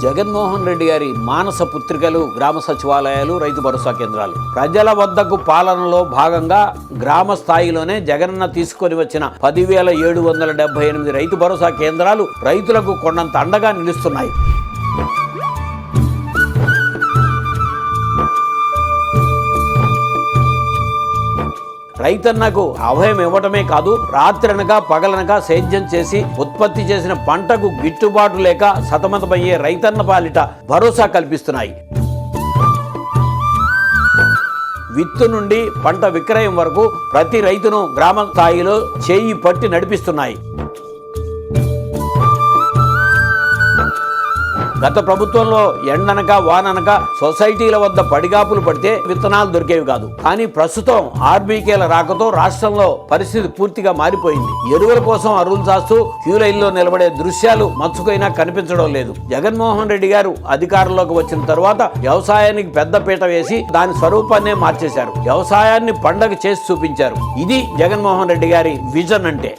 జగన్మోహన్ రెడ్డి గారి మానస పుత్రికలు గ్రామ సచివాలయాలు, రైతు భరోసా కేంద్రాలు ప్రజల వద్దకు పాలనలో భాగంగా గ్రామ స్థాయిలోనే జగనన్న తీసుకొని వచ్చిన 10,778 రైతు భరోసా కేంద్రాలు రైతులకు కొండంత అండగా నిలుస్తున్నాయి. రైతన్నకు అభయం ఇవ్వటమే కాదు, రాత్రనక పగలనక సేద్యం చేసి ఉత్పత్తి చేసిన పంటకు గిట్టుబాటు లేక సతమతమయ్యే రైతన్న పాలిట భరోసా కల్పిస్తున్నాయి. విత్తు నుండి పంట విక్రయం వరకు ప్రతి రైతును గ్రామ స్థాయిలో చేయి పట్టి నడిపిస్తున్నాయి. గత ప్రభుత్వంలో ఎండనక వాననక సొసైటీల వద్ద పడిగాపులు పడితే విత్తనాలు దొరికేవి కాదు. కానీ ప్రస్తుతం ఆర్బీకేల రాకతో రాష్ట్రంలో పరిస్థితి పూర్తిగా మారిపోయింది. ఎరువుల కోసం అరువులు చాస్తూ క్యూ లైన్లో నిలబడే దృశ్యాలు మచ్చుకైనా కనిపించడం లేదు. జగన్మోహన్ రెడ్డి గారు అధికారంలోకి వచ్చిన తరువాత వ్యవసాయానికి పెద్ద పీట వేసి దాని స్వరూపాన్నే మార్చేశారు. వ్యవసాయాన్ని పండగ చేసి చూపించారు. ఇది జగన్మోహన్ రెడ్డి గారి విజన్ అంటే.